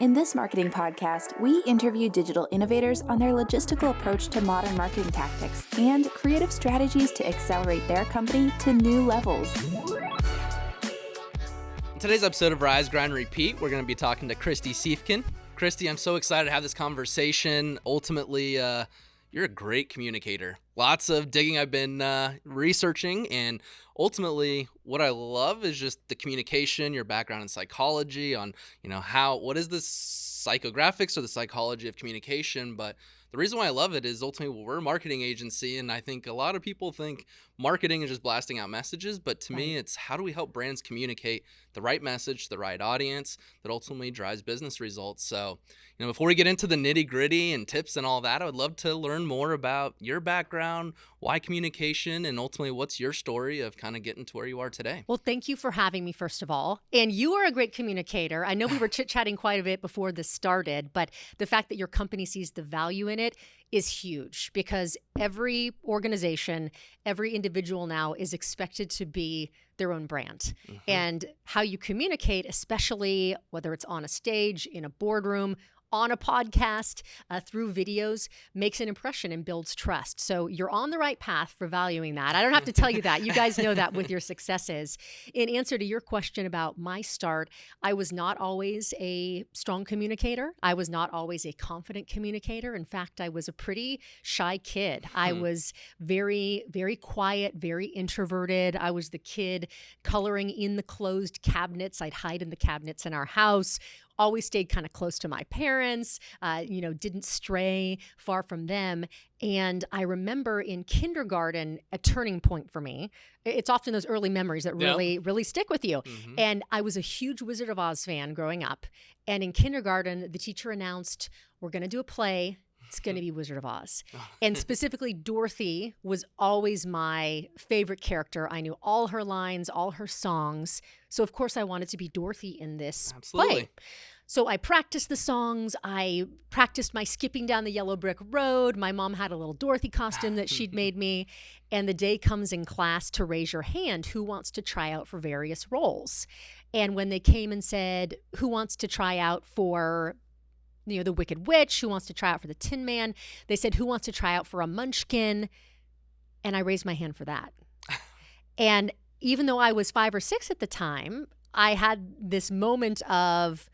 In this marketing podcast, we interview digital innovators on their logistical approach to modern marketing tactics and creative strategies to accelerate their company to new levels. In today's episode of Rise, Grind, Repeat, we're going to be talking to Kristy Siefkin. Kristy, I'm so excited to have this conversation. Ultimately, you're a great communicator. Lots of digging I've been researching, and ultimately what I love is just the communication, your background in psychology on, what is the psychographics or the psychology of communication. But the reason why I love it is ultimately we're a marketing agency, and I think a lot of people think marketing is just blasting out messages, but to me it's how do we help brands communicate the right message to the right audience that ultimately drives business results. So, before we get into the nitty gritty and tips and all that, I would love to learn more about your background, why communication, and ultimately what's your story of kind of getting to where you are today. Well, thank you for having me, first of all. And you are a great communicator. I know we were chit-chatting quite a bit before this started, but the fact that your company sees the value in it is huge because every organization, every individual now is expected to be their own brand. Mm-hmm. And how you communicate, especially whether it's on a stage, in a boardroom, on a podcast, through videos, makes an impression and builds trust. So you're on the right path for valuing that. I don't have to tell you that. You guys know that with your successes. In answer to your question about my start, I was not always a strong communicator. I was not always a confident communicator. In fact, I was a pretty shy kid. I was very, very quiet, very introverted. I was the kid coloring in the closed cabinets. I'd hide in the cabinets in our house. Always stayed kind of close to my parents, didn't stray far from them. And I remember in kindergarten, a turning point for me. It's often those early memories that really stick with you. Mm-hmm. And I was a huge Wizard of Oz fan growing up. And in kindergarten, the teacher announced, we're going to do a play. It's going to be Wizard of Oz. And specifically, Dorothy was always my favorite character. I knew all her lines, all her songs. So, of course, I wanted to be Dorothy in this play. So I practiced the songs. I practiced my skipping down the yellow brick road. My mom had a little Dorothy costume that she'd made me. And the day comes in class to raise your hand, who wants to try out for various roles. And when they came and said, who wants to try out for the Wicked Witch, who wants to try out for the Tin Man? They said, who wants to try out for a Munchkin? And I raised my hand for that. And even though I was 5 or 6 at the time, I had this moment of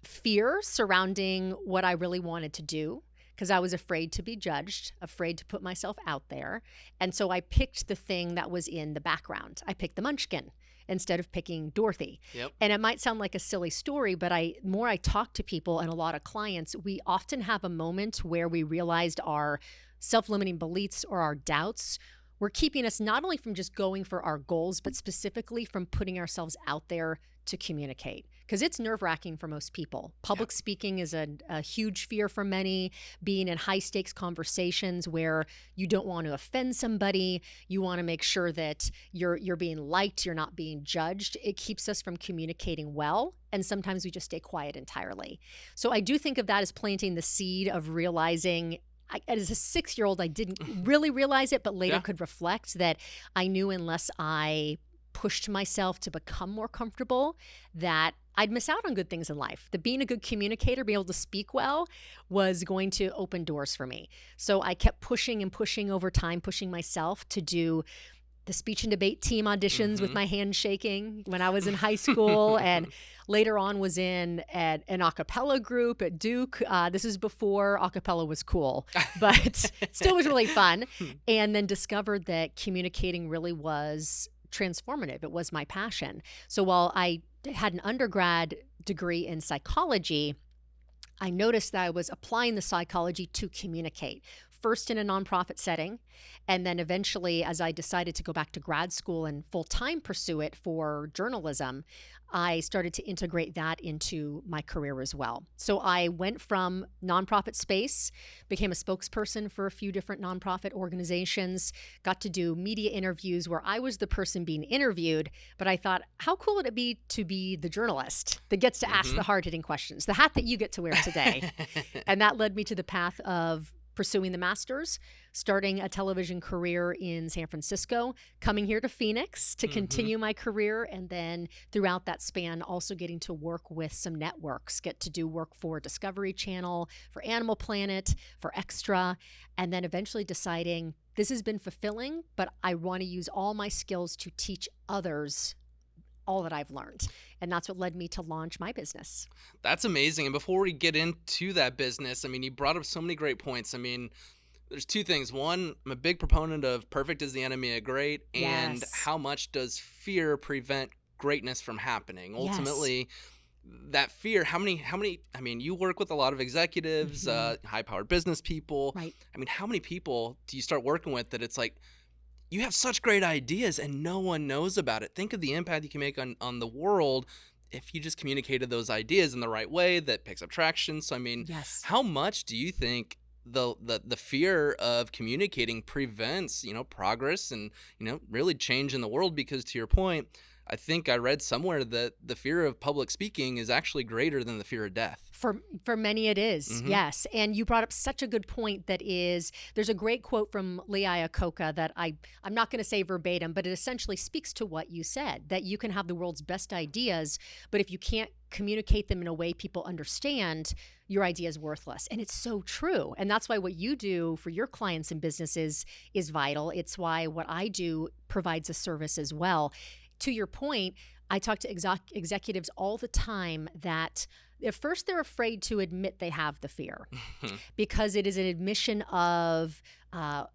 fear surrounding what I really wanted to do because I was afraid to be judged, afraid to put myself out there. And so I picked the thing that was in the background. I picked the Munchkin instead of picking Dorothy. Yep. And it might sound like a silly story, but more I talk to people and a lot of clients, we often have a moment where we realized our self-limiting beliefs or our doubts were keeping us not only from just going for our goals, but specifically from putting ourselves out there to communicate. Because it's nerve-wracking for most people. Public speaking is a huge fear for many. Being in high-stakes conversations where you don't want to offend somebody, you want to make sure that you're being liked, you're not being judged. It keeps us from communicating well, and sometimes we just stay quiet entirely. So I do think of that as planting the seed of realizing. As a 6-year-old, I didn't really realize it, but later could reflect that I knew unless I pushed myself to become more comfortable that I'd miss out on good things in life. That being a good communicator, being able to speak well was going to open doors for me. So I kept pushing and pushing over time, pushing myself to do the speech and debate team auditions with my hand shaking when I was in high school, and later on was in an a cappella group at Duke. This is before a cappella was cool, but still was really fun. And then discovered that communicating really was transformative. It was my passion. So while I had an undergrad degree in psychology, I noticed that I was applying the psychology to communicate. First in a nonprofit setting, and then eventually as I decided to go back to grad school and full-time pursue it for journalism, I started to integrate that into my career as well. So I went from nonprofit space, became a spokesperson for a few different nonprofit organizations, got to do media interviews where I was the person being interviewed, but I thought, how cool would it be to be the journalist that gets to ask the hard-hitting questions, the hat that you get to wear today? And that led me to the path of pursuing the master's, starting a television career in San Francisco, coming here to Phoenix to continue my career, and then throughout that span also getting to work with some networks, get to do work for Discovery Channel, for Animal Planet, for Extra, and then eventually deciding this has been fulfilling, but I want to use all my skills to teach others all that I've learned. And that's what led me to launch my business. That's amazing. And before we get into that business, I mean, you brought up so many great points. I mean, there's two things. One, I'm a big proponent of perfect is the enemy of great. And how much does fear prevent greatness from happening? Ultimately, that fear, how many, I mean, you work with a lot of executives, high-powered business people. Right. I mean, how many people do you start working with that it's like, you have such great ideas and no one knows about it? Think of the impact you can make on the world if you just communicated those ideas in the right way that picks up traction. So, I mean, how much do you think the fear of communicating prevents, progress and, really change in the world? Because to your point, I think I read somewhere that the fear of public speaking is actually greater than the fear of death. For many it is, yes. And you brought up such a good point there's a great quote from Lee Iacocca that I'm not going to say verbatim, but it essentially speaks to what you said, that you can have the world's best ideas, but if you can't communicate them in a way people understand, your idea is worthless. And it's so true. And that's why what you do for your clients and businesses is vital. It's why what I do provides a service as well. To your point, I talk to executives all the time that at first they're afraid to admit they have the fear because it is an admission of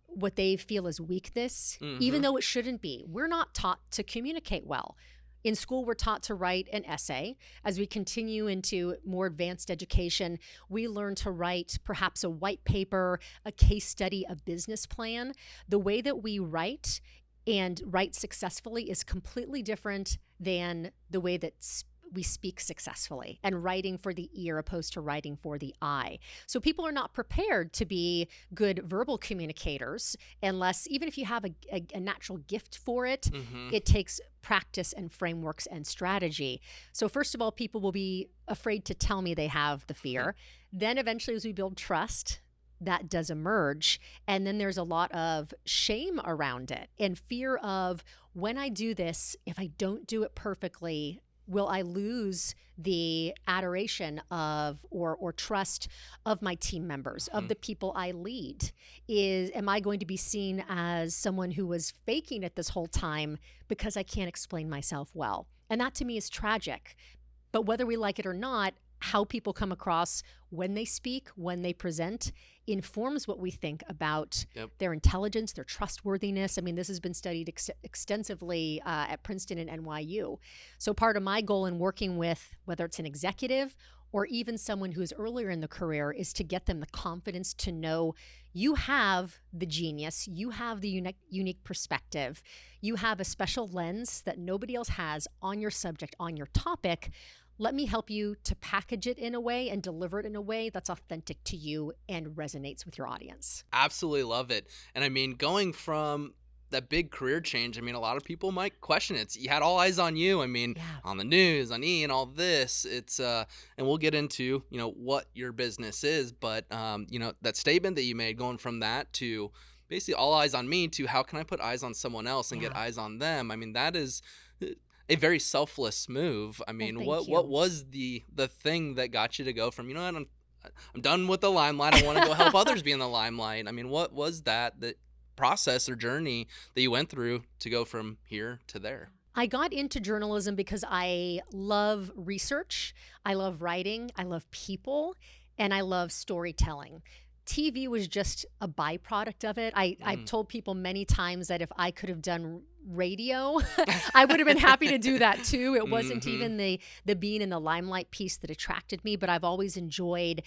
what they feel is weakness, even though it shouldn't be. We're not taught to communicate well. In school, we're taught to write an essay. As we continue into more advanced education, we learn to write perhaps a white paper, a case study, a business plan. The way that we write and write successfully is completely different than the way that we speak successfully, and writing for the ear opposed to writing for the eye. So people are not prepared to be good verbal communicators unless, even if you have a natural gift for it, it takes practice and frameworks and strategy. So first of all, people will be afraid to tell me they have the fear. Then eventually, as we build trust, that does emerge. And then there's a lot of shame around it and fear of, when I do this, if I don't do it perfectly, will I lose the adoration of or trust of my team members, of the people I lead? Am I going to be seen as someone who was faking it this whole time because I can't explain myself well? And that to me is tragic. But whether we like it or not, how people come across when they speak, when they present, informs what we think about their intelligence, their trustworthiness. I mean, this has been studied extensively at Princeton and NYU. So part of my goal in working with, whether it's an executive or even someone who's earlier in the career, is to get them the confidence to know you have the genius, you have the unique perspective, you have a special lens that nobody else has on your subject, on your topic. Let me help you to package it in a way and deliver it in a way that's authentic to you and resonates with your audience. Absolutely love it. And I mean, going from that big career change, I mean, a lot of people might question it. You had all eyes on you. I mean, on the news, on E! And all this. It's and we'll get into, what your business is, but that statement that you made, going from that to basically all eyes on me to how can I put eyes on someone else and get eyes on them? I mean, that is a very selfless move. I mean, what was the thing that got you to go from, I'm done with the limelight, I want to go help others be in the limelight? I mean, what was that process or journey that you went through to go from here to there? I got into journalism because I love research, I love writing, I love people, and I love storytelling. TV was just a byproduct of it. I've told people many times that if I could have done radio, I would have been happy to do that too. It wasn't even the being in the limelight piece that attracted me, but I've always enjoyed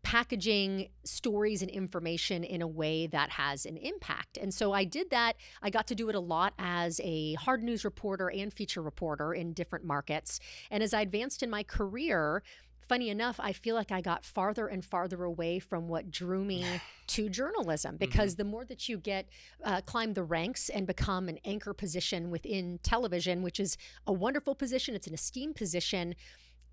packaging stories and information in a way that has an impact. And so I did that. I got to do it a lot as a hard news reporter and feature reporter in different markets. And as I advanced in my career, funny enough, I feel like I got farther and farther away from what drew me to journalism, because the more that you climb the ranks and become an anchor position within television, which is a wonderful position, it's an esteemed position,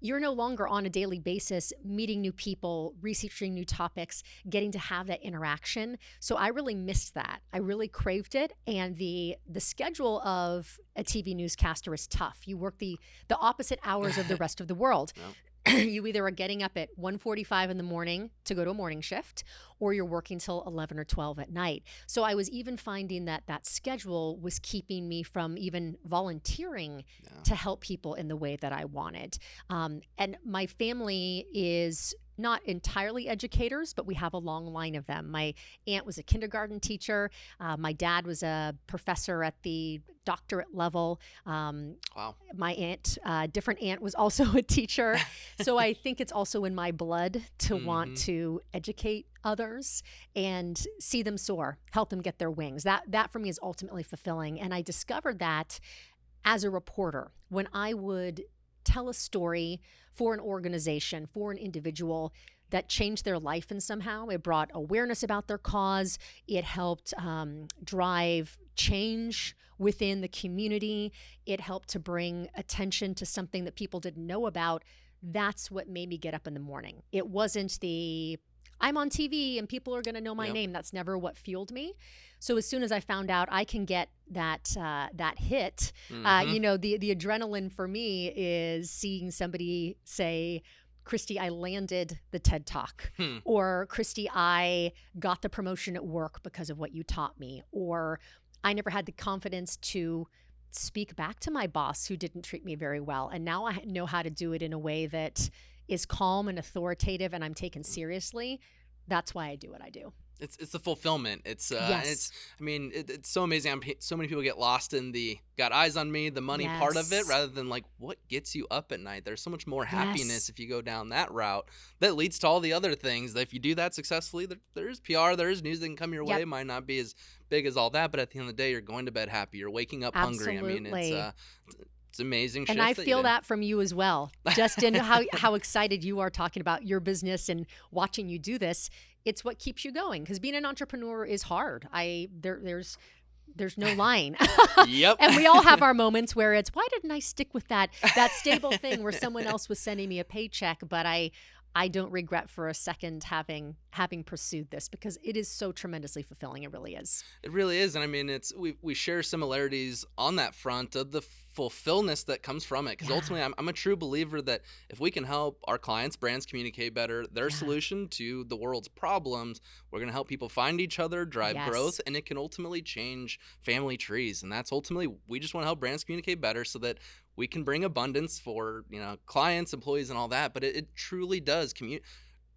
you're no longer on a daily basis meeting new people, researching new topics, getting to have that interaction. So I really missed that. I really craved it. And the schedule of a TV newscaster is tough. You work the opposite hours of the rest of the world. Yep. You either are getting up at 1:45 in the morning to go to a morning shift, or you're working till 11 or 12 at night. So I was even finding that schedule was keeping me from even volunteering to help people in the way that I wanted. And my family is not entirely educators, but we have a long line of them. My aunt was a kindergarten teacher. My dad was a professor at the doctorate level. Wow. My aunt, different aunt, was also a teacher. So I think it's also in my blood to want to educate others and see them soar, help them get their wings. That for me is ultimately fulfilling. And I discovered that as a reporter, when I would tell a story for an organization, for an individual that changed their life in somehow. It brought awareness about their cause. It helped drive change within the community. It helped to bring attention to something that people didn't know about. That's what made me get up in the morning. It wasn't I'm on TV and people are going to know my name. That's never what fueled me. So as soon as I found out I can get that hit, the adrenaline for me is seeing somebody say, Kristy, I landed the TED Talk, or Kristy, I got the promotion at work because of what you taught me, or I never had the confidence to speak back to my boss who didn't treat me very well. And now I know how to do it in a way that is calm and authoritative and I'm taken seriously. That's why I do what I do. It's the fulfillment. It's Yes. it's so amazing. So many people get lost in the got eyes on me, the money part of it, Yes. rather than like what gets you up at night. There's so much more Yes. happiness if you go down that route that leads to all the other things. That if you do that successfully, there's PR, there's news that can come your way. It might not be as big as all that, but at the end of the day, you're going to bed happy. You're waking up hungry. I mean, it's amazing. And I feel that from you as well. Just in how excited you are talking about your business and watching you do this. It's what keeps you going, because being an entrepreneur is hard. There's no line. Yep. And we all have our moments where it's, why didn't I stick with that stable thing where someone else was sending me a paycheck, but I don't regret for a second having pursued this, because it is so tremendously fulfilling. It really is. It really is. And I mean, we share similarities on that front of the fulfillment that comes from it. Because ultimately, I'm a true believer that if we can help our clients, brands communicate better, their solution to the world's problems, we're going to help people find each other, drive growth, and it can ultimately change family trees. And that's ultimately, we just want to help brands communicate better so that we can bring abundance for, clients, employees, and all that. But it truly does.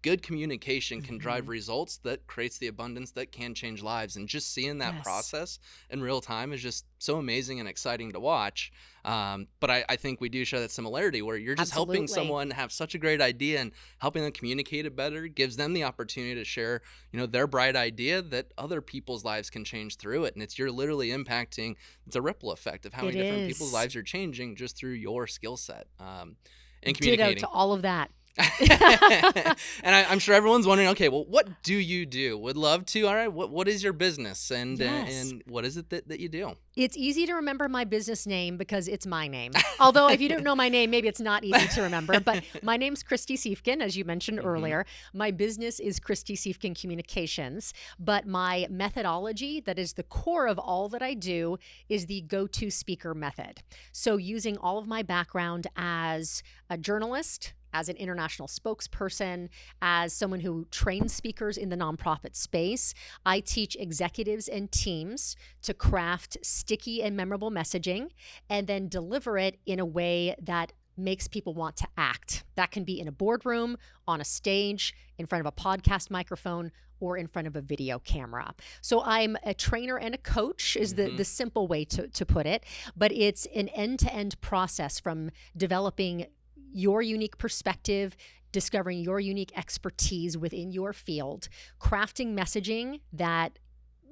Good communication can drive results that creates the abundance that can change lives. And just seeing that process in real time is just so amazing and exciting to watch. But I think we do share that similarity where you're just helping someone have such a great idea, and helping them communicate it better gives them the opportunity to share, their bright idea that other people's lives can change through it. And you're literally impacting, it's a ripple effect of how many different people's lives are changing just through your skill set and communicating. Ditto to all of that. And I'm sure everyone's wondering, okay, well, what do you do? Would love to. All right, what is your business, and what is it that you do? It's easy to remember my business name because it's my name. Although if you don't know my name, maybe it's not easy to remember. But my name's Kristy Siefkin, as you mentioned earlier. My business is Kristy Siefkin Communications. But my methodology, that is the core of all that I do, is the go-to speaker method. So using all of my background as a journalist, as an international spokesperson, as someone who trains speakers in the nonprofit space, I teach executives and teams to craft sticky and memorable messaging and then deliver it in a way that makes people want to act. That can be in a boardroom, on a stage, in front of a podcast microphone, or in front of a video camera. So I'm a trainer and a coach is the simple way to put it, but it's an end-to-end process from developing your unique perspective, discovering your unique expertise within your field, crafting messaging that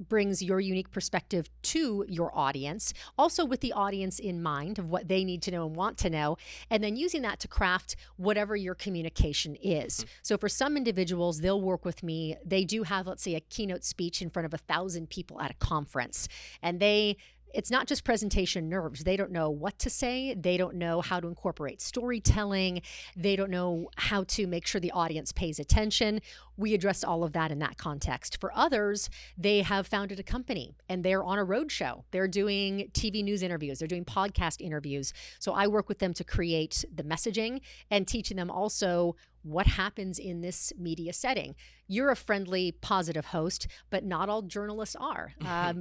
brings your unique perspective to your audience, also with the audience in mind of what they need to know and want to know, and then using that to craft whatever your communication is. So for some individuals, they'll work with me. They do have, let's say, a keynote speech in front of 1,000 people at a conference, and they it's not just presentation nerves. They don't know what to say. They don't know how to incorporate storytelling. They don't know how to make sure the audience pays attention. We address all of that in that context. For others, they have founded a company and they're on a road show. They're doing TV news interviews. They're doing podcast interviews. So I work with them to create the messaging and teaching them also what happens in this media setting. You're a friendly, positive host, but not all journalists are.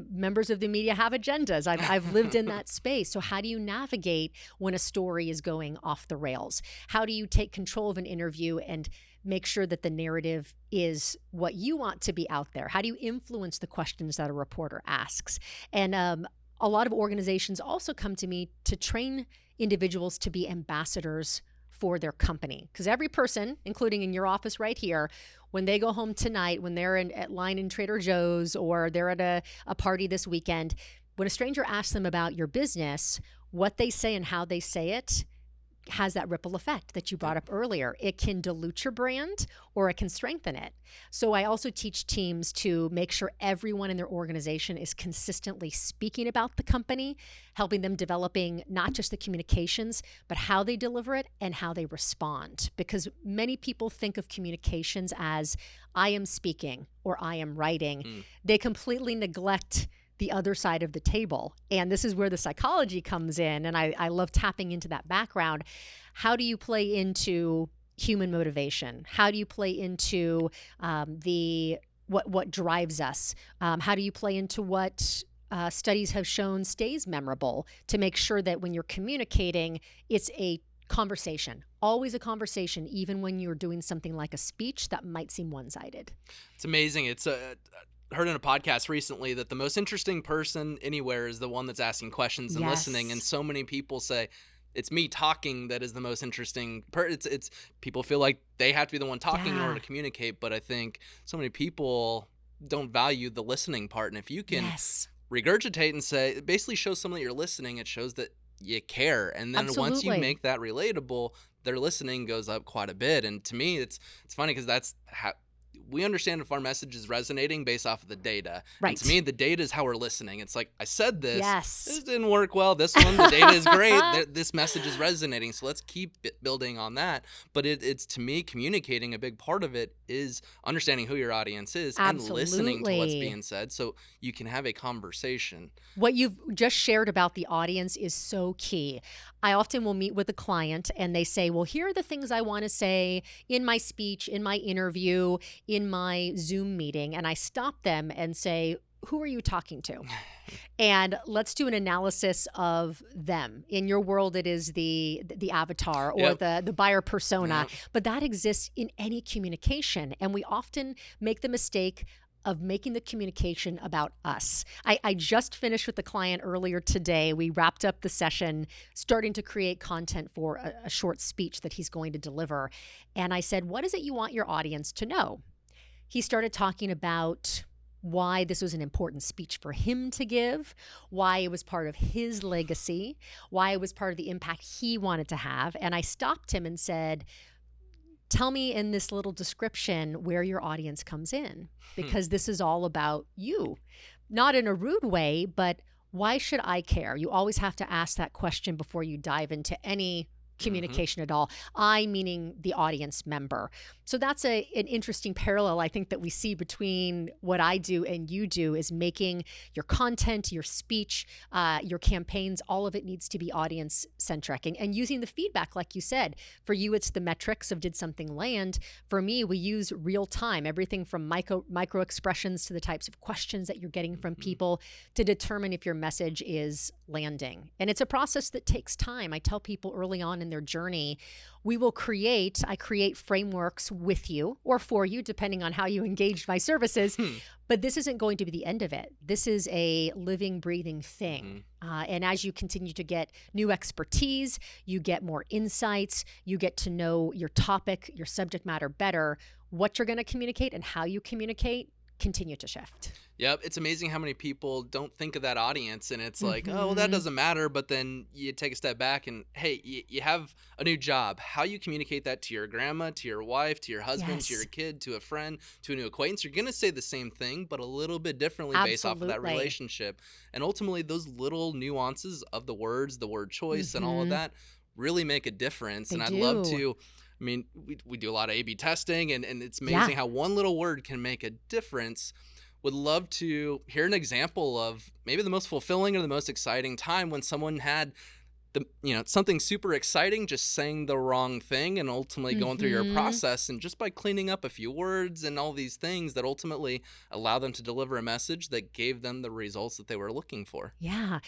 Members of the media have agendas. I've lived in that space. So how do you navigate when a story is going off the rails? How do you take control of an interview and make sure that the narrative is what you want to be out there? How do you influence the questions that a reporter asks? And a lot of organizations also come to me to train individuals to be ambassadors for their company. Because every person, including in your office right here, when they go home tonight, when they're at line in Trader Joe's or they're at a party this weekend, when a stranger asks them about your business, what they say and how they say it has that ripple effect that you brought up earlier. It can dilute your brand or it can strengthen it. So I also teach teams to make sure everyone in their organization is consistently speaking about the company, helping them developing not just the communications, but how they deliver it and how they respond. Because many people think of communications as I am speaking or I am writing. They completely neglect the other side of the table. And this is where the psychology comes in. And I love tapping into that background. How do you play into human motivation? How do you play into what drives us? How do you play into what studies have shown stays memorable to make sure that when you're communicating, it's a conversation, always a conversation, even when you're doing something like a speech that might seem one-sided. It's amazing. It's heard in a podcast recently that the most interesting person anywhere is the one that's asking questions and listening. And so many people say it's me talking that is the most interesting. It's people feel like they have to be the one talking in order to communicate. But I think so many people don't value the listening part. And if you can regurgitate and say, it basically shows someone that you're listening, it shows that you care. And then once you make that relatable, their listening goes up quite a bit. And to me, it's funny because that's how we understand if our message is resonating based off of the data. Right. And to me, the data is how we're listening. It's like, I said this. Yes. This didn't work well. This one, the data is great. This message is resonating. So let's keep building on that. But it's, to me, communicating, a big part of it is understanding who your audience is and listening to what's being said so you can have a conversation. What you've just shared about the audience is so key. I often will meet with a client and they say, well, here are the things I want to say in my speech, in my interview, in my Zoom meeting. And I stop them and say, who are you talking to? And let's do an analysis of them. In your world, it is the avatar or the buyer persona, but that exists in any communication. And we often make the mistake of making the communication about us. I just finished with the client earlier today. We wrapped up the session starting to create content for a short speech that he's going to deliver. And I said, what is it you want your audience to know? He started talking about why this was an important speech for him to give, why it was part of his legacy, why it was part of the impact he wanted to have. And I stopped him and said, tell me in this little description where your audience comes in, because this is all about you. Not in a rude way, but why should I care? You always have to ask that question before you dive into any communication at all. I meaning the audience member. So that's an interesting parallel, I think, that we see between what I do and you do is making your content, your speech, your campaigns, all of it needs to be audience centric and using the feedback, like you said. For you, it's the metrics of did something land. For me, we use real time, everything from micro expressions to the types of questions that you're getting from people to determine if your message is landing. And it's a process that takes time. I tell people early on in their journey, I create frameworks with you or for you, depending on how you engage my services. But this isn't going to be the end of it. This is a living, breathing thing. And as you continue to get new expertise, you get more insights, you get to know your topic, your subject matter better, what you're going to communicate and how you communicate continue to shift. Yep. It's amazing how many people don't think of that audience, and it's like, oh, well, that doesn't matter. But then you take a step back and, hey, you have a new job. How you communicate that to your grandma, to your wife, to your husband, to your kid, to a friend, to a new acquaintance, you're going to say the same thing, but a little bit differently based off of that relationship. And ultimately, those little nuances of the words, the word choice, and all of that really make a difference. And I'd love to. I mean, we do a lot of A/B testing, and it's amazing how one little word can make a difference. Would love to hear an example of maybe the most fulfilling or the most exciting time when someone had something super exciting, just saying the wrong thing and ultimately going through your process, and just by cleaning up a few words and all these things that ultimately allow them to deliver a message that gave them the results that they were looking for. Yeah.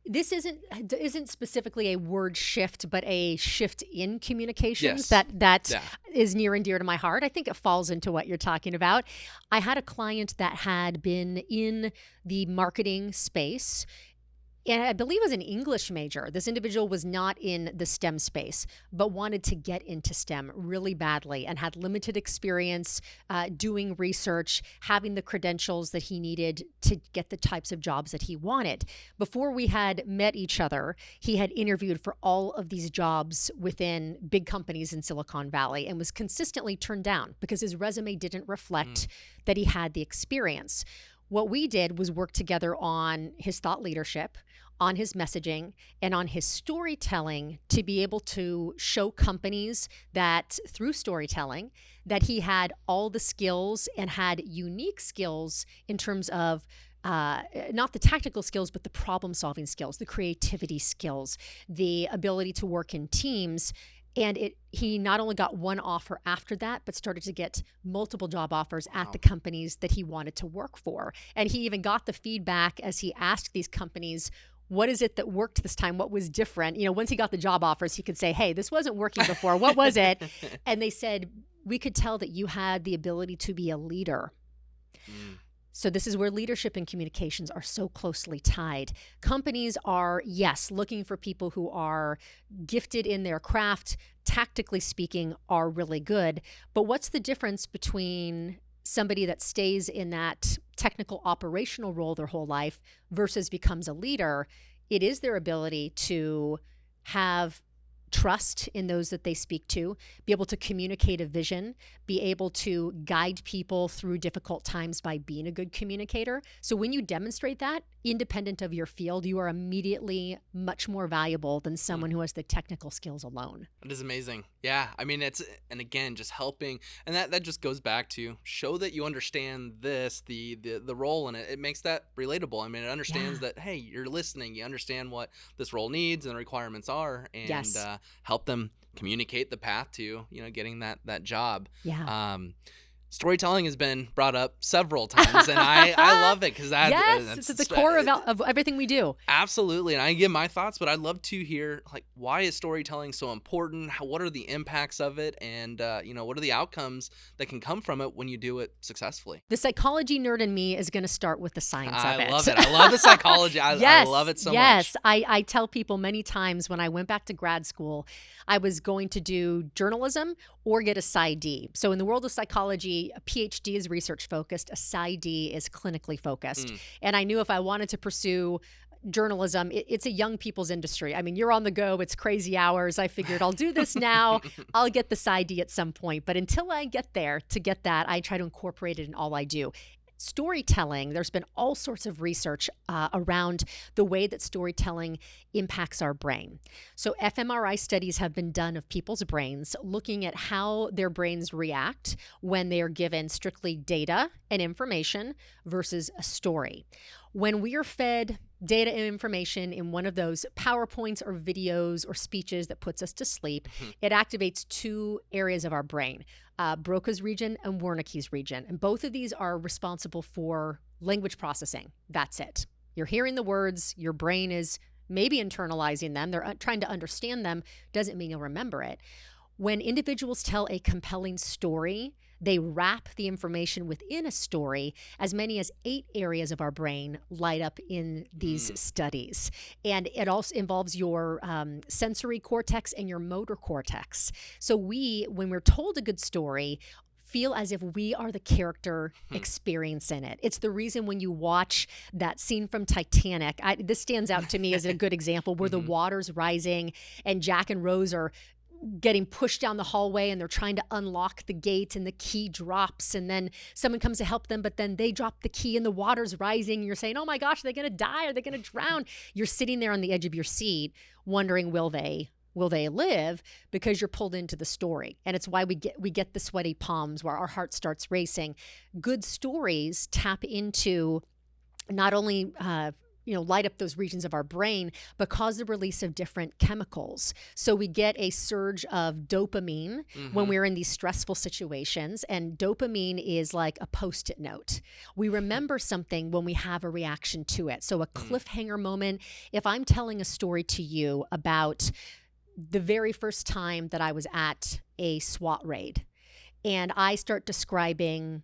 This isn't specifically a word shift, but a shift in communications that is near and dear to my heart. I think it falls into what you're talking about. I had a client that had been in the marketing space, and I believe was an English major. This individual was not in the STEM space, but wanted to get into STEM really badly and had limited experience doing research, having the credentials that he needed to get the types of jobs that he wanted. Before we had met each other, he had interviewed for all of these jobs within big companies in Silicon Valley and was consistently turned down because his resume didn't reflect that he had the experience. What we did was work together on his thought leadership, on his messaging, and on his storytelling to be able to show companies that through storytelling that he had all the skills and had unique skills in terms of not the tactical skills, but the problem-solving skills, the creativity skills, the ability to work in teams. And he not only got one offer after that, but started to get multiple job offers at the companies that he wanted to work for. And he even got the feedback as he asked these companies, what is it that worked this time? What was different? Once he got the job offers, he could say, hey, this wasn't working before. What was it? And they said, we could tell that you had the ability to be a leader. So this is where leadership and communications are so closely tied. Companies are, yes, looking for people who are gifted in their craft, tactically speaking, are really good. But what's the difference between somebody that stays in that technical operational role their whole life versus becomes a leader? It is their ability to have trust in those that they speak to, be able to communicate a vision, be able to guide people through difficult times by being a good communicator. So when you demonstrate that, independent of your field, you are immediately much more valuable than someone who has the technical skills alone. That is amazing. Yeah. I mean, and again, just helping. And that just goes back to show that you understand this, the role in it. It makes that relatable. I mean, it understands that, hey, you're listening. You understand what this role needs and the requirements are, and help them communicate the path to, getting that job. Yeah. Storytelling has been brought up several times, and I love it because it's at the core of everything we do. Absolutely, and I give my thoughts, but I'd love to hear why is storytelling so important? What are the impacts of it, and what are the outcomes that can come from it when you do it successfully? The psychology nerd in me is going to start with the science of it. I love it. I love the psychology. I love it so much. Yes, I tell people many times when I went back to grad school, I was going to do journalism or get a PsyD. So in the world of psychology, a PhD is research focused, a PsyD is clinically focused. And I knew if I wanted to pursue journalism, it's a young people's industry. I mean, you're on the go, it's crazy hours. I figured I'll do this now. I'll get the PsyD at some point. But until I get there to get that, I try to incorporate it in all I do. Storytelling, there's been all sorts of research around the way that storytelling impacts our brain. So fMRI studies have been done of people's brains, looking at how their brains react when they are given strictly data and information versus a story. When we are fed data and information in one of those PowerPoints or videos or speeches that puts us to sleep, it activates two areas of our brain, Broca's region and Wernicke's region. And both of these are responsible for language processing. That's it. You're hearing the words, your brain is maybe internalizing them. They're trying to understand them. Doesn't mean you'll remember it. When individuals tell a compelling story, they wrap the information within a story. As many as 8 areas of our brain light up in these studies. And it also involves your sensory cortex and your motor cortex. So when we're told a good story, feel as if we are the character experiencing it. It's the reason when you watch that scene from Titanic, this stands out to me as a good example, where the water's rising and Jack and Rose are getting pushed down the hallway and they're trying to unlock the gate and the key drops and then someone comes to help them, but then they drop the key and the water's rising. You're saying, oh my gosh, are they going to die? Are they going to drown? You're sitting there on the edge of your seat wondering, will they live? Because you're pulled into the story. And it's why we get the sweaty palms where our heart starts racing. Good stories tap into not only light up those regions of our brain, but cause the release of different chemicals. So we get a surge of dopamine when we're in these stressful situations. And dopamine is like a Post-it note. We remember something when we have a reaction to it. So a cliffhanger moment, if I'm telling a story to you about the very first time that I was at a SWAT raid, and I start describing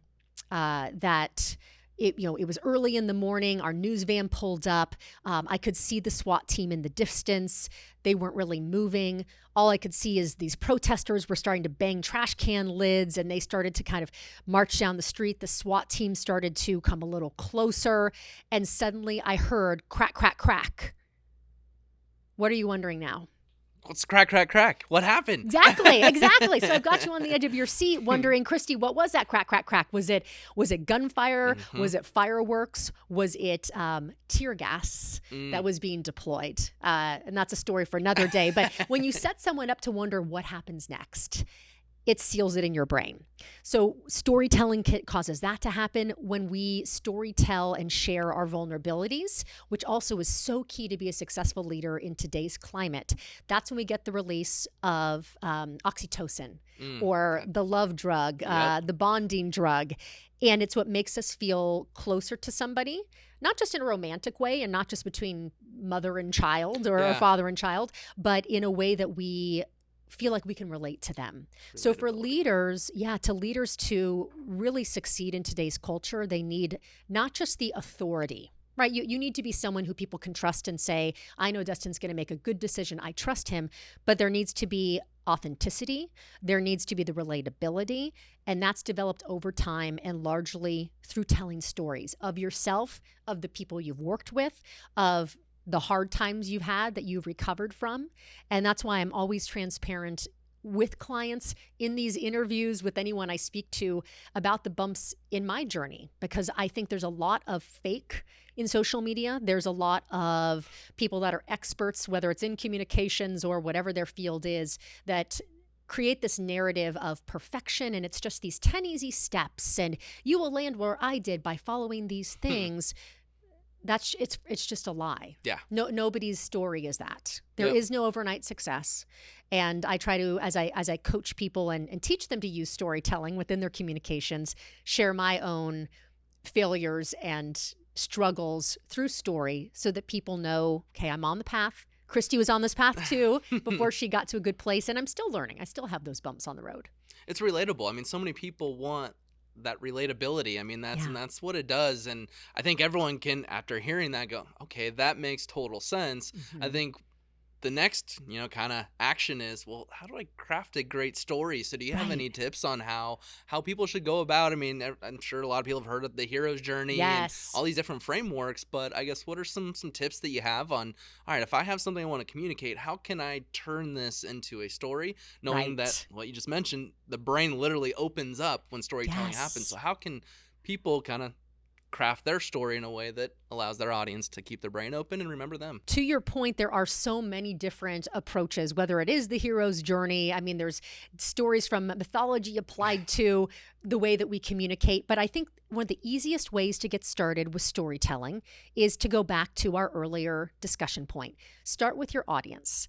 that it was early in the morning. Our news van pulled up. I could see the SWAT team in the distance. They weren't really moving. All I could see is these protesters were starting to bang trash can lids, and they started to kind of march down the street. The SWAT team started to come a little closer, and suddenly I heard crack, crack, crack. What are you wondering now? What's crack, crack, crack? What happened? Exactly. So I've got you on the edge of your seat wondering, Kristy, what was that crack, crack, crack? Was it gunfire? Was it fireworks? Was it tear gas that was being deployed? And that's a story for another day. But when you set someone up to wonder what happens next, it seals it in your brain. So storytelling causes that to happen when we storytell and share our vulnerabilities, which also is so key to be a successful leader in today's climate. That's when we get the release of oxytocin or the love drug, the bonding drug. And it's what makes us feel closer to somebody, not just in a romantic way and not just between mother and child or father and child, but in a way that we feel like we can relate to them. So for leaders, to really succeed in today's culture, they need not just the authority, right? You need to be someone who people can trust and say, I know Dustin's going to make a good decision. I trust him. But there needs to be authenticity. There needs to be the relatability. And that's developed over time and largely through telling stories of yourself, of the people you've worked with, of the hard times you've had that you've recovered from. And that's why I'm always transparent with clients in these interviews with anyone I speak to about the bumps in my journey, because I think there's a lot of fake in social media. There's a lot of people that are experts, whether it's in communications or whatever their field is, that create this narrative of perfection, and it's just these 10 easy steps and you will land where I did by following these things. It's just a lie. Yeah. Nobody's story is that. There is no overnight success. And I try to, as I coach people and teach them to use storytelling within their communications, share my own failures and struggles through story so that people know, okay, I'm on the path. Kristy was on this path too before she got to a good place, and I'm still learning. I still have those bumps on the road. It's relatable. I mean, so many people want that relatability. I mean, that's what it does. And I think everyone can, after hearing that, go, okay, that makes total sense. I think the next, kind of action is, well, how do I craft a great story? So do you have any tips on how people should go about? I mean, I'm sure a lot of people have heard of the hero's journey and all these different frameworks, but I guess what are some tips that you have on, all right, if I have something I want to communicate, how can I turn this into a story? Knowing that what you just mentioned, the brain literally opens up when storytelling happens. So how can people kind of craft their story in a way that allows their audience to keep their brain open and remember them? To your point, there are so many different approaches, whether it is the hero's journey. I mean, there's stories from mythology applied to the way that we communicate. But I think one of the easiest ways to get started with storytelling is to go back to our earlier discussion point. Start with your audience.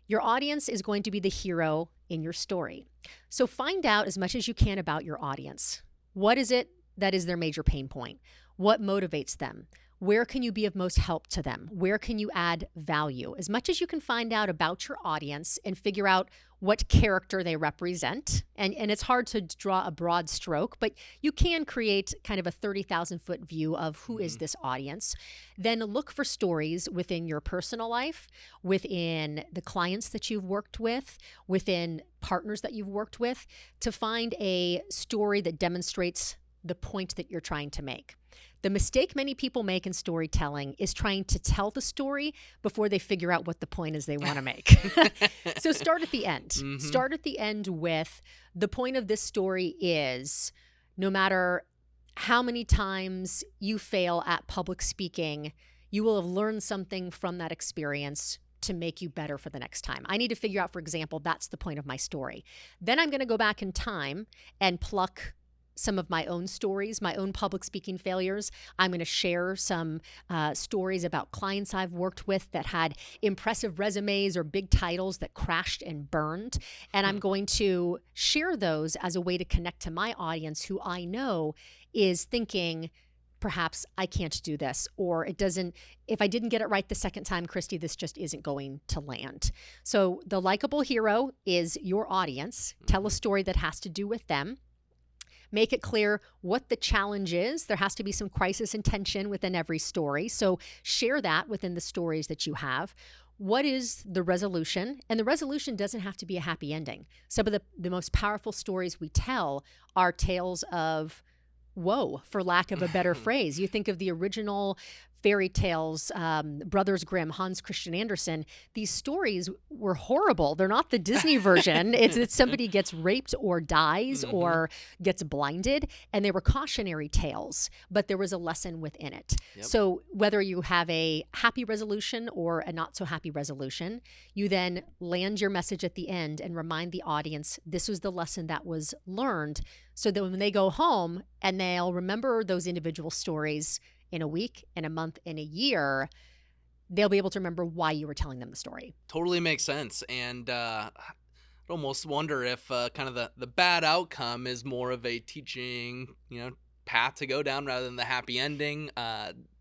Your audience is going to be the hero in your story. So find out as much as you can about your audience. What is it that is their major pain point? What motivates them? Where can you be of most help to them? Where can you add value? As much as you can find out about your audience and figure out what character they represent. And it's hard to draw a broad stroke, but you can create kind of a 30,000-foot view of who is this audience. Then look for stories within your personal life, within the clients that you've worked with, within partners that you've worked with, to find a story that demonstrates the point that you're trying to make. The mistake many people make in storytelling is trying to tell the story before they figure out what the point is they want to make. So start at the end. Start at the end with the point of this story is no matter how many times you fail at public speaking, you will have learned something from that experience to make you better for the next time. I need to figure out, for example, that's the point of my story. Then I'm going to go back in time and pluck some of my own stories, my own public speaking failures. I'm going to share some stories about clients I've worked with that had impressive resumes or big titles that crashed and burned. And I'm going to share those as a way to connect to my audience who I know is thinking, perhaps I can't do this, or it doesn't, if I didn't get it right the second time, Kristy, this just isn't going to land. So the likable hero is your audience. Tell a story that has to do with them. Make it clear what the challenge is. There has to be some crisis and tension within every story. So share that within the stories that you have. What is the resolution? And the resolution doesn't have to be a happy ending. Some of the most powerful stories we tell are tales of woe, for lack of a better phrase. You think of the original fairy tales, Brothers Grimm, Hans Christian Andersen. These stories were horrible. They're not the Disney version. It's somebody gets raped or dies or gets blinded, and they were cautionary tales, but there was a lesson within it. Yep. So whether you have a happy resolution or a not so happy resolution, you then land your message at the end and remind the audience this was the lesson that was learned, so that when they go home and they'll remember those individual stories in a week, in a month, in a year, they'll be able to remember why you were telling them the story. Totally makes sense. And I'd almost wonder if kind of the bad outcome is more of a teaching, path to go down rather than the happy ending.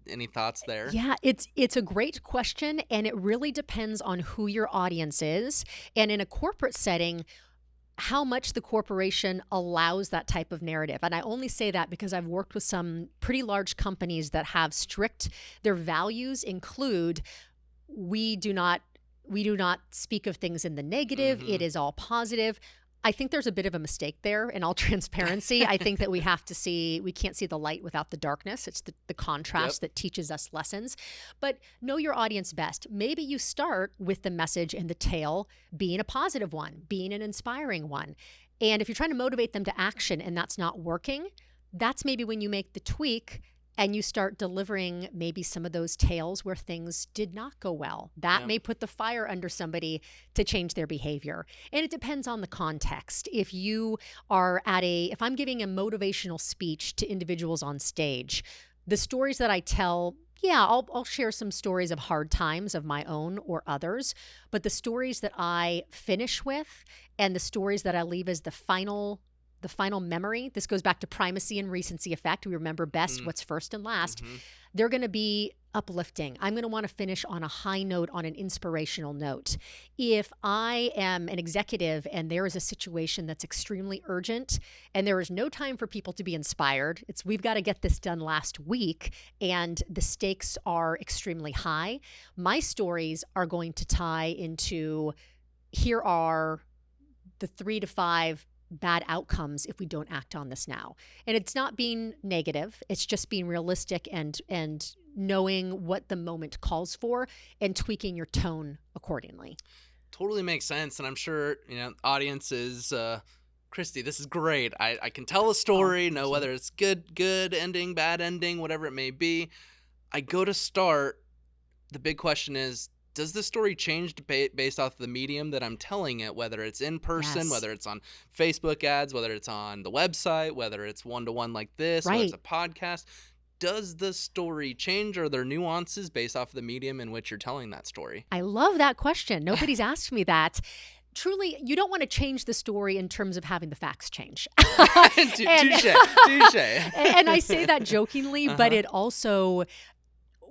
Any thoughts there? Yeah, it's a great question, and it really depends on who your audience is. And in a corporate setting, how much the corporation allows that type of narrative. And I only say that because I've worked with some pretty large companies that have their values include, we do not speak of things in the negative. It is all positive. I think there's a bit of a mistake there in all transparency. I think that we can't see the light without the darkness. It's the contrast that teaches us lessons. But know your audience best. Maybe you start with the message and the tale being a positive one, being an inspiring one. And if you're trying to motivate them to action and that's not working, that's maybe when you make the tweak and you start delivering maybe some of those tales where things did not go well. That may put the fire under somebody to change their behavior. And it depends on the context. If I'm giving a motivational speech to individuals on stage, the stories that I tell, I'll share some stories of hard times of my own or others, but the stories that I finish with and the stories that I leave as the final memory, this goes back to primacy and recency effect. We remember best what's first and last. They're going to be uplifting. I'm going to want to finish on a high note, on an inspirational note. If I am an executive and there is a situation that's extremely urgent and there is no time for people to be inspired, we've got to get this done last week and the stakes are extremely high, my stories are going to tie into, here are the 3 to 5 bad outcomes if we don't act on this now. And it's not being negative. It's just being realistic and knowing what the moment calls for and tweaking your tone accordingly. Totally makes sense. And I'm sure, audiences, Kristy, this is great. I can tell a story, know whether it's good ending, bad ending, whatever it may be. I go to start. The big question is, does the story change based off the medium that I'm telling it, whether it's in person, whether it's on Facebook ads, whether it's on the website, whether it's one-to-one like this, whether it's a podcast? Does the story change, or are there nuances based off the medium in which you're telling that story? I love that question. Nobody's asked me that. Truly, you don't want to change the story in terms of having the facts change. Touche. And I say that jokingly, but it also...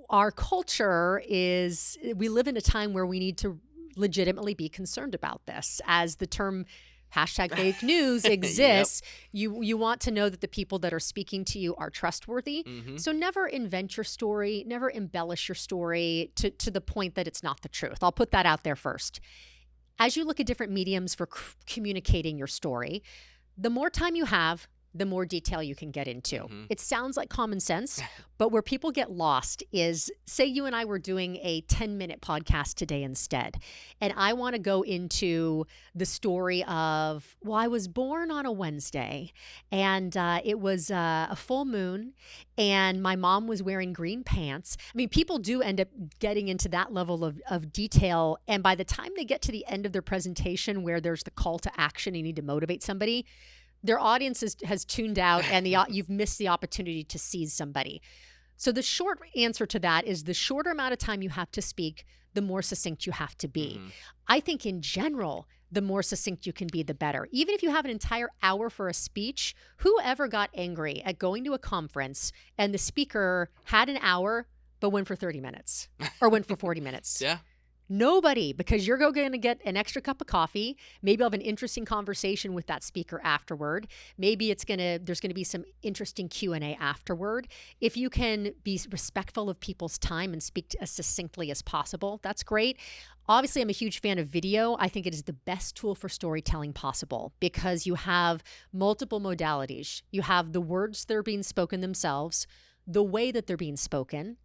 our culture is, we live in a time where we need to legitimately be concerned about this. As the term #fake news exists, you want to know that the people that are speaking to you are trustworthy. So never invent your story, never embellish your story to the point that it's not the truth. I'll put that out there first. As you look at different mediums for communicating your story, the more time you have, the more detail you can get into. It sounds like common sense, but where people get lost is, say you and I were doing a 10-minute podcast today instead, and I want to go into the story of, well, I was born on a Wednesday, and it was a full moon, and my mom was wearing green pants. I mean, people do end up getting into that level of detail, and by the time they get to the end of their presentation where there's the call to action, you need to motivate somebody, their audience has tuned out, and you've missed the opportunity to seize somebody. So the short answer to that is, the shorter amount of time you have to speak, the more succinct you have to be. I think in general, the more succinct you can be, the better. Even if you have an entire hour for a speech, whoever got angry at going to a conference and the speaker had an hour but went for 30 minutes or went for 40 minutes? Yeah. Nobody, because you're going to get an extra cup of coffee. Maybe you'll have an interesting conversation with that speaker afterward. Maybe there's going to be some interesting Q&A afterward. If you can be respectful of people's time and speak as succinctly as possible, that's great. Obviously, I'm a huge fan of video. I think it is the best tool for storytelling possible, because you have multiple modalities. You have the words that are being spoken themselves, the way that they're being spoken,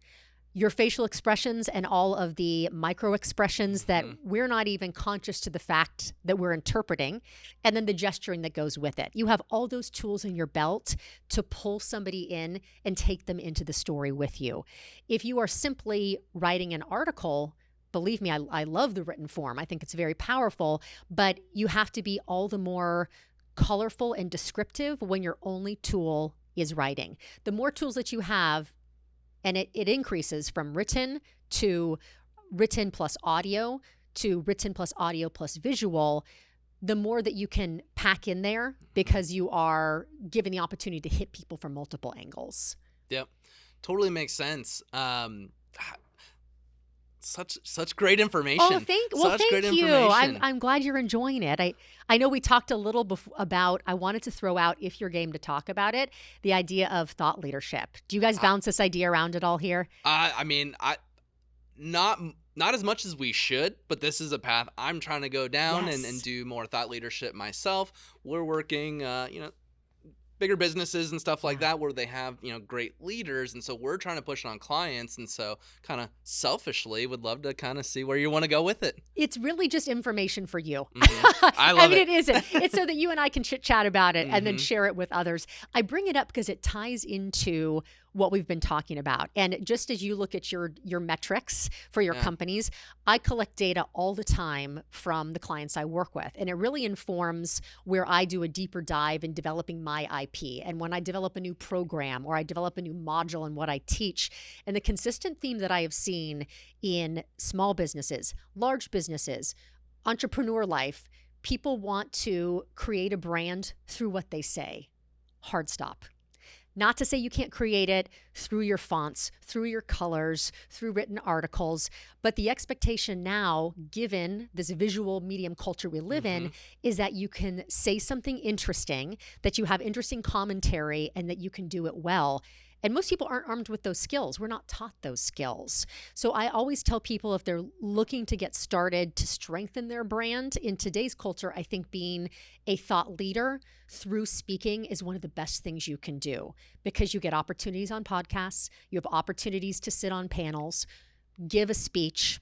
your facial expressions, and all of the micro expressions that we're not even conscious to the fact that we're interpreting, and then the gesturing that goes with it. You have all those tools in your belt to pull somebody in and take them into the story with you. If you are simply writing an article, believe me, I love the written form. I think it's very powerful, but you have to be all the more colorful and descriptive when your only tool is writing. The more tools that you have, and it increases from written to written plus audio to written plus audio plus visual, the more that you can pack in there, because you are given the opportunity to hit people from multiple angles. Yep. Totally makes sense. Such great information. Oh, thank you. I'm glad you're enjoying it. I know we talked a little about, I wanted to throw out, if you're game to talk about it, the idea of thought leadership. Do you guys bounce this idea around at all here? I mean, not as much as we should, but this is a path I'm trying to go down. Yes. and do more thought leadership myself. We're working, bigger businesses and stuff like that, where they have, great leaders. And so we're trying to push it on clients. And so kind of selfishly would love to kind of see where you want to go with it. It's really just information for you. I love it. It isn't. It's so that you and I can chit chat about it and then share it with others. I bring it up because it ties into what we've been talking about. And just as you look at your metrics for your companies, I collect data all the time from the clients I work with. And it really informs where I do a deeper dive in developing my IP. And when I develop a new program or I develop a new module in what I teach. And the consistent theme that I have seen in small businesses, large businesses, entrepreneur life, people want to create a brand through what they say. Hard stop. Not to say you can't create it through your fonts, through your colors, through written articles, but the expectation now, given this visual medium culture we live in, is that you can say something interesting, that you have interesting commentary, and that you can do it well. And most people aren't armed with those skills. We're not taught those skills. So I always tell people, if they're looking to get started to strengthen their brand in today's culture, I think being a thought leader through speaking is one of the best things you can do, because you get opportunities on podcasts, you have opportunities to sit on panels, give a speech,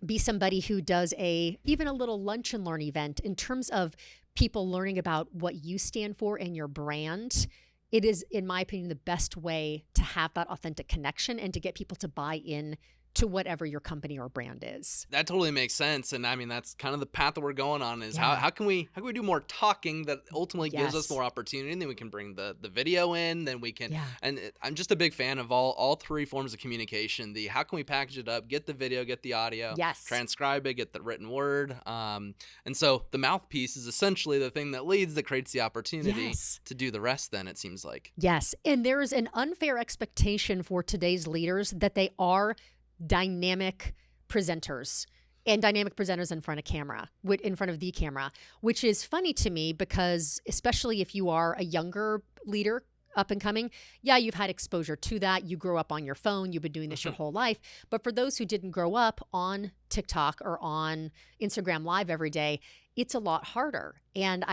be somebody who does even a little lunch and learn event in terms of people learning about what you stand for and your brand. It is, in my opinion, the best way to have that authentic connection and to get people to buy in to whatever your company or brand is. That totally makes sense. And I mean, that's kind of the path that we're going on is Yeah. how can we do more talking that ultimately gives us Yes. more opportunity, and then we can bring the video in, then we can, Yeah. and I'm just a big fan of all three forms of communication. The how can we package it up, get the video, get the audio, Yes. transcribe it, get the written word. And so the mouthpiece is essentially the thing that leads, that creates the opportunity Yes. to do the rest then, it seems like. Yes. And there is an unfair expectation for today's leaders that they are dynamic presenters and dynamic presenters in front of the camera, which is funny to me because especially if you are a younger leader up and coming, yeah, you've had exposure to that. You grew up on your phone. You've been doing this your whole life. But for those who didn't grow up on TikTok or on Instagram Live every day, it's a lot harder. And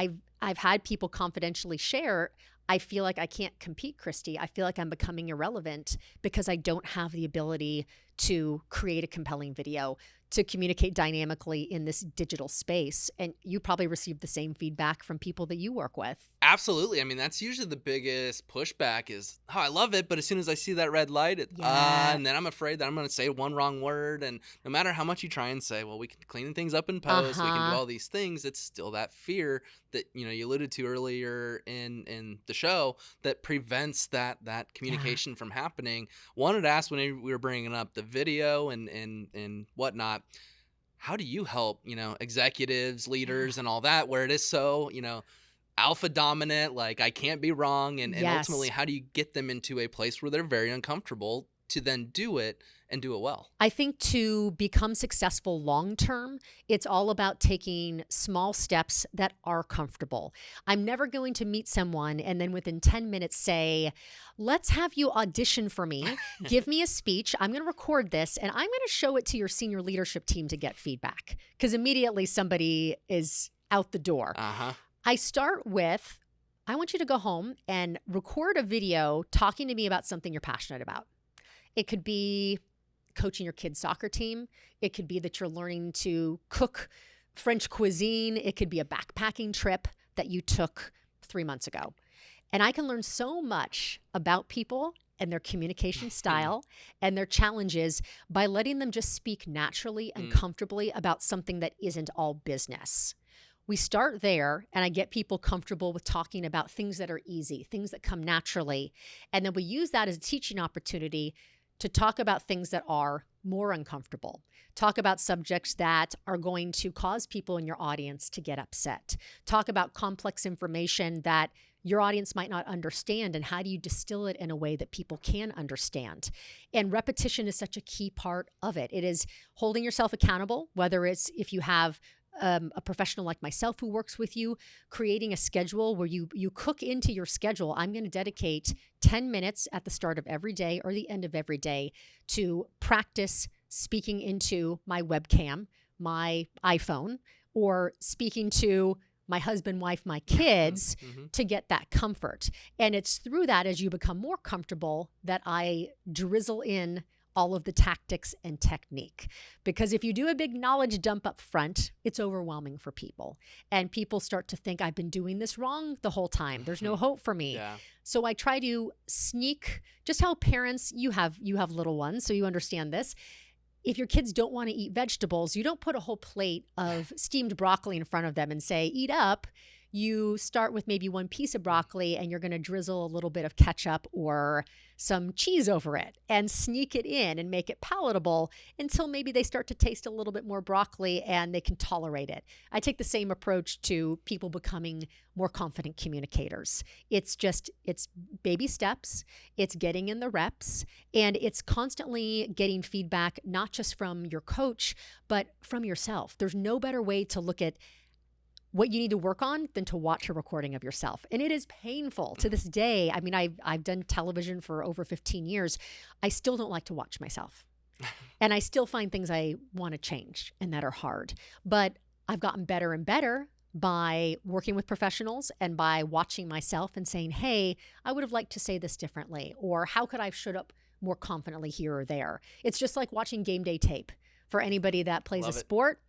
I've had people confidentially share, I feel like I can't compete, Kristy. I feel like I'm becoming irrelevant because I don't have the ability to create a compelling video, to communicate dynamically in this digital space. And you probably received the same feedback from people that you work with. Absolutely. I mean, that's usually the biggest pushback is, oh, I love it, but as soon as I see that red light, and then I'm afraid that I'm going to say one wrong word. And no matter how much you try and say, well, we can clean things up in post, we can do all these things, it's still that fear that, you alluded to earlier in the show that prevents that communication from happening. Wanted to ask, when we were bringing up the video and whatnot, how do you help, executives, leaders, and all that, where it is so, alpha dominant, like I can't be wrong, and ultimately, how do you get them into a place where they're very uncomfortable to then do it and do it well? I think to become successful long term, it's all about taking small steps that are comfortable. I'm never going to meet someone and then within 10 minutes say, let's have you audition for me, give me a speech, I'm going to record this, and I'm going to show it to your senior leadership team to get feedback. Because immediately somebody is out the door. I start with, I want you to go home and record a video talking to me about something you're passionate about. It could be coaching your kid's soccer team. It could be that you're learning to cook French cuisine. It could be a backpacking trip that you took 3 months ago. And I can learn so much about people and their communication style and their challenges by letting them just speak naturally and comfortably about something that isn't all business. We start there, and I get people comfortable with talking about things that are easy, things that come naturally. And then we use that as a teaching opportunity to talk about things that are more uncomfortable. Talk about subjects that are going to cause people in your audience to get upset. Talk about complex information that your audience might not understand, and how do you distill it in a way that people can understand? And repetition is such a key part of it. It is holding yourself accountable, whether it's if you have a professional like myself who works with you, creating a schedule where you cook into your schedule. I'm going to dedicate 10 minutes at the start of every day or the end of every day to practice speaking into my webcam, my iPhone, or speaking to my husband, wife, my kids to get that comfort. And it's through that, as you become more comfortable, that I drizzle in all of the tactics and technique. Because if you do a big knowledge dump up front, it's overwhelming for people. And people start to think, I've been doing this wrong the whole time. There's no hope for me. Yeah. So I try to sneak, just how parents, you have little ones, so you understand this. If your kids don't want to eat vegetables, you don't put a whole plate of steamed broccoli in front of them and say, eat up. You start with maybe one piece of broccoli and you're going to drizzle a little bit of ketchup or some cheese over it and sneak it in and make it palatable until maybe they start to taste a little bit more broccoli and they can tolerate it. I take the same approach to people becoming more confident communicators. It's baby steps, it's getting in the reps, and it's constantly getting feedback, not just from your coach, but from yourself. There's no better way to look at what you need to work on than to watch a recording of yourself. And it is painful to this day. I mean, I've done television for over 15 years. I still don't like to watch myself. And I still find things I want to change and that are hard. But I've gotten better and better by working with professionals and by watching myself and saying, hey, I would have liked to say this differently, or how could I have showed up more confidently here or there? It's just like watching game day tape. For anybody that plays Love a it. sport,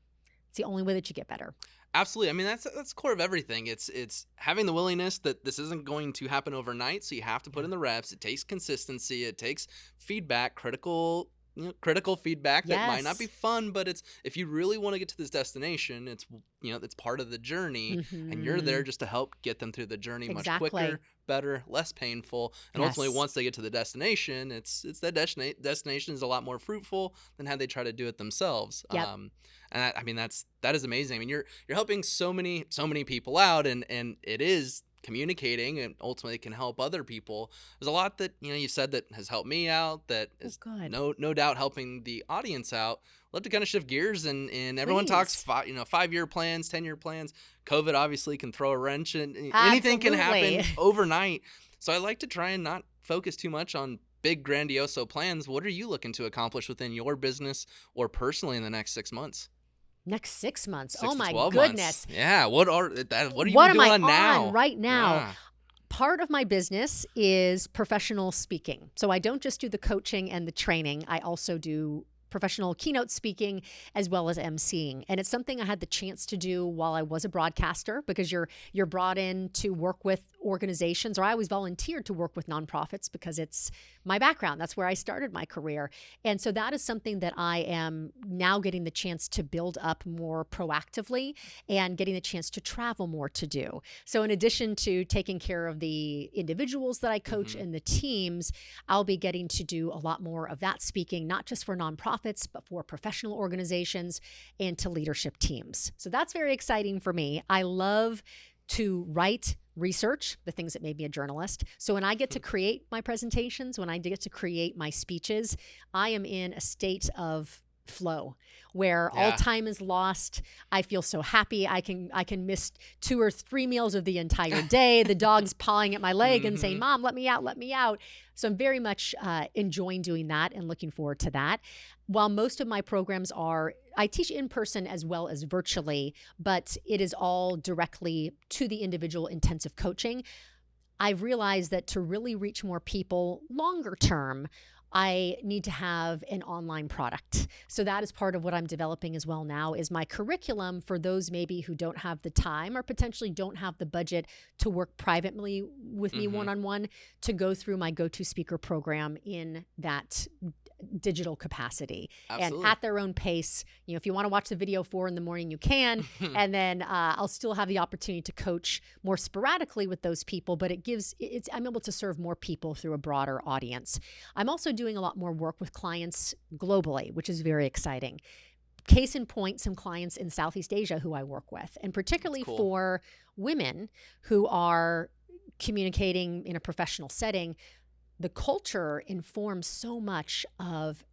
it's the only way that you get better. Absolutely. I mean, that's core of everything. It's having the willingness that this isn't going to happen overnight, so you have to put in the reps. It takes consistency. It takes feedback, critical critical feedback that might not be Yes. fun, but it's if you really want to get to this destination, it's part of the journey, and you're there just to help get them through the journey much Exactly. quicker, better, less painful, and ultimately Yes. once they get to the destination, it's that destination is a lot more fruitful than how they try to do it themselves. Yep. And that is amazing. I mean, you're helping so many people out, and it is communicating and ultimately can help other people. There's a lot that you said that has helped me out, that is good. no doubt helping the audience out. Love to kind of shift gears, and everyone talks Please. 5-year plans, 10-year plans. COVID obviously can throw a wrench, and anything can happen Absolutely. overnight. So I like to try and not focus too much on big grandioso plans. What are you looking to accomplish within your business or personally in the next 6 months? Next 6 months. 6 Oh to my 12 goodness. months. Yeah. What are you What am doing I on now? right now? Yeah. Part of my business is professional speaking. So I don't just do the coaching and the training. I also do professional keynote speaking as well as emceeing. And it's something I had the chance to do while I was a broadcaster, because you're brought in to work with organizations, or I always volunteered to work with nonprofits because it's my background. That's where I started my career. And so that is something that I am now getting the chance to build up more proactively and getting the chance to travel more to do. So in addition to taking care of the individuals that I coach and the teams, I'll be getting to do a lot more of that speaking, not just for nonprofits, but for professional organizations and to leadership teams. So that's very exciting for me. I love to write research, the things that made me a journalist. So when I get to create my presentations, when I get to create my speeches, I am in a state of flow where all time is lost. I feel so happy. I can miss 2 or 3 meals of the entire day. The dog's pawing at my leg and saying, "Mom, let me out, let me out." So I'm very much enjoying doing that and looking forward to that. While most of my programs I teach in person as well as virtually, but it is all directly to the individual intensive coaching. I've realized that to really reach more people longer term, I need to have an online product. So that is part of what I'm developing as well now, is my curriculum for those maybe who don't have the time or potentially don't have the budget to work privately with me one-on-one, to go through my go-to speaker program in that digital capacity. Absolutely. And at their own pace. If you want to watch the video 4 a.m, you can, and then I'll still have the opportunity to coach more sporadically with those people, but I'm able to serve more people through a broader audience. I'm also doing a lot more work with clients globally, which is very exciting. Case in point, some clients in Southeast Asia who I work with, and particularly for women who are communicating in a professional setting. The culture informs so much of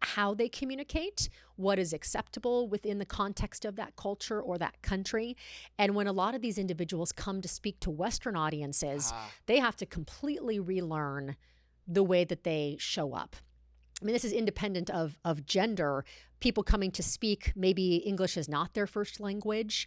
how they communicate, what is acceptable within the context of that culture or that country. And when a lot of these individuals come to speak to Western audiences, they have to completely relearn the way that they show up. I mean, this is independent of gender. People coming to speak, maybe English is not their first language.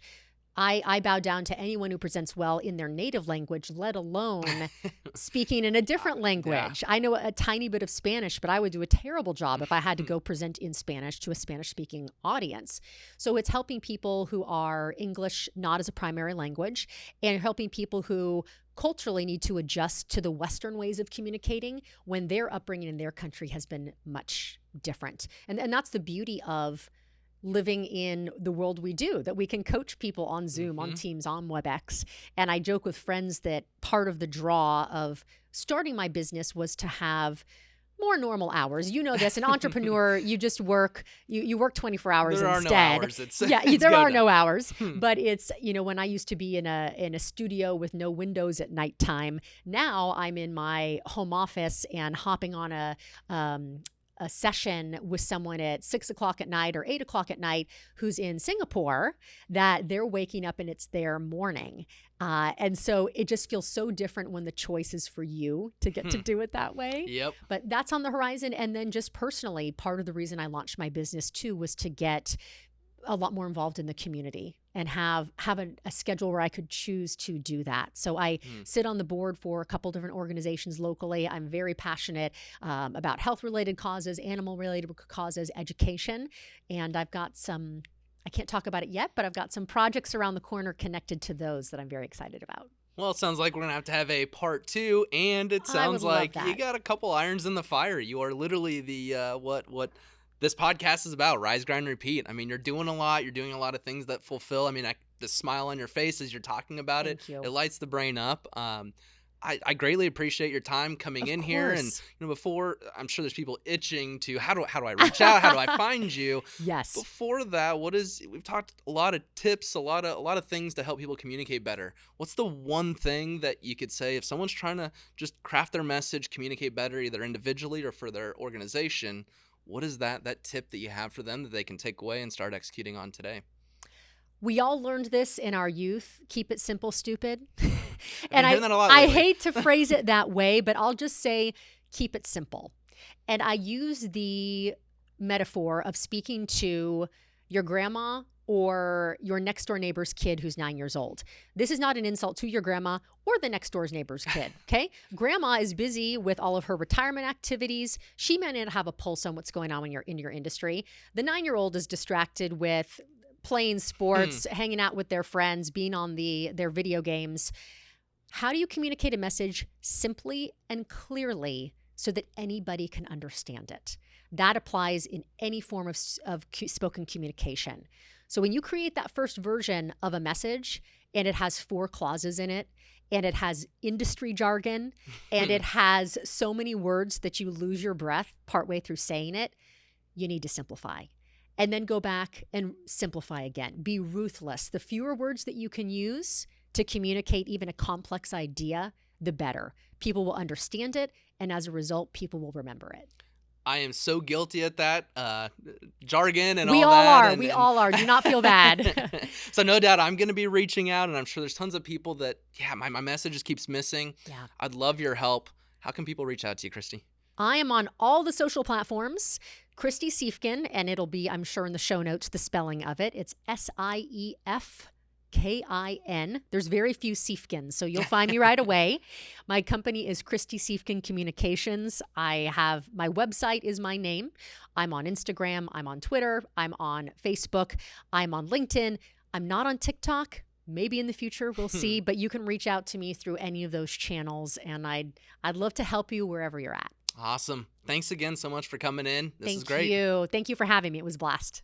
I bow down to anyone who presents well in their native language, let alone speaking in a different language. I know a tiny bit of Spanish, but I would do a terrible job if I had to go present in Spanish to a Spanish-speaking audience. So it's helping people who are English not as a primary language, and helping people who culturally need to adjust to the Western ways of communicating when their upbringing in their country has been much different. And that's the beauty of living in the world we do, that we can coach people on Zoom, on Teams, on WebEx. And I joke with friends that part of the draw of starting my business was to have more normal hours. You know this, an entrepreneur, you just work, you work 24 hours there instead. Are no hours. There are no hours, but it's, when I used to be in a studio with no windows at nighttime, now I'm in my home office and hopping on a session with someone at 6 o'clock at night or 8 o'clock at night who's in Singapore, that they're waking up and it's their morning. And so it just feels so different when the choice is for you to get to do it that way. Yep. But that's on the horizon. And then just personally, part of the reason I launched my business too was to get a lot more involved in the community and have a schedule where I could choose to do that. So I sit on the board for a couple different organizations locally. I'm very passionate about health-related causes, animal-related causes, education. And I've got I can't talk about it yet, but I've got some projects around the corner connected to those that I'm very excited about. Well, it sounds like we're going to have a part 2, and it I sounds would love like you that. got a couple irons in the fire. You are literally the what this podcast is about, rise, grind, repeat. I mean, you're doing a lot. You're doing a lot of things that fulfill. I mean, the smile on your face as you're talking about Thank you. it lights the brain up. I greatly appreciate your time coming Of in here, and course. before, I'm sure there's people itching to how do I reach out? How do I find you? Yes. Before that, we've talked a lot of tips, a lot of things to help people communicate better. What's the one thing that you could say if someone's trying to just craft their message, communicate better, either individually or for their organization? What is that tip that you have for them that they can take away and start executing on today? We all learned this in our youth. Keep it simple, stupid. I've And been hearing that a lot I lately. hate to phrase it that way, but I'll just say keep it simple. And I use the metaphor of speaking to your grandma or your next door neighbor's kid who's 9 years old. This is not an insult to your grandma or the next door's neighbor's kid, okay? Grandma is busy with all of her retirement activities. She may not have a pulse on what's going on in your industry. The 9-year-old is distracted with playing sports, hanging out with their friends, being on their video games. How do you communicate a message simply and clearly so that anybody can understand it? That applies in any form of spoken communication. So when you create that first version of a message and it has 4 clauses in it, and it has industry jargon, and it has so many words that you lose your breath partway through saying it, you need to simplify. And then go back and simplify again. Be ruthless. The fewer words that you can use to communicate even a complex idea, the better. People will understand it, and as a result, people will remember it. I am so guilty at that jargon and We all all that. are. We all are. Do not feel bad. So no doubt I'm going to be reaching out, and I'm sure there's tons of people that, my message just keeps missing. Yeah. I'd love your help. How can people reach out to you, Kristy? I am on all the social platforms, Kristy Siefkin, and it'll be, I'm sure, in the show notes, the spelling of it. It's Siefkin. There's very few Siefkins, so you'll find me right away. My company is Kristy Siefkin Communications. My website is my name. I'm on Instagram. I'm on Twitter. I'm on Facebook. I'm on LinkedIn. I'm not on TikTok. Maybe in the future, we'll see, but you can reach out to me through any of those channels, and I'd love to help you wherever you're at. Awesome. Thanks again so much for coming in. This is Thank great. you. Thank you for having me. It was a blast.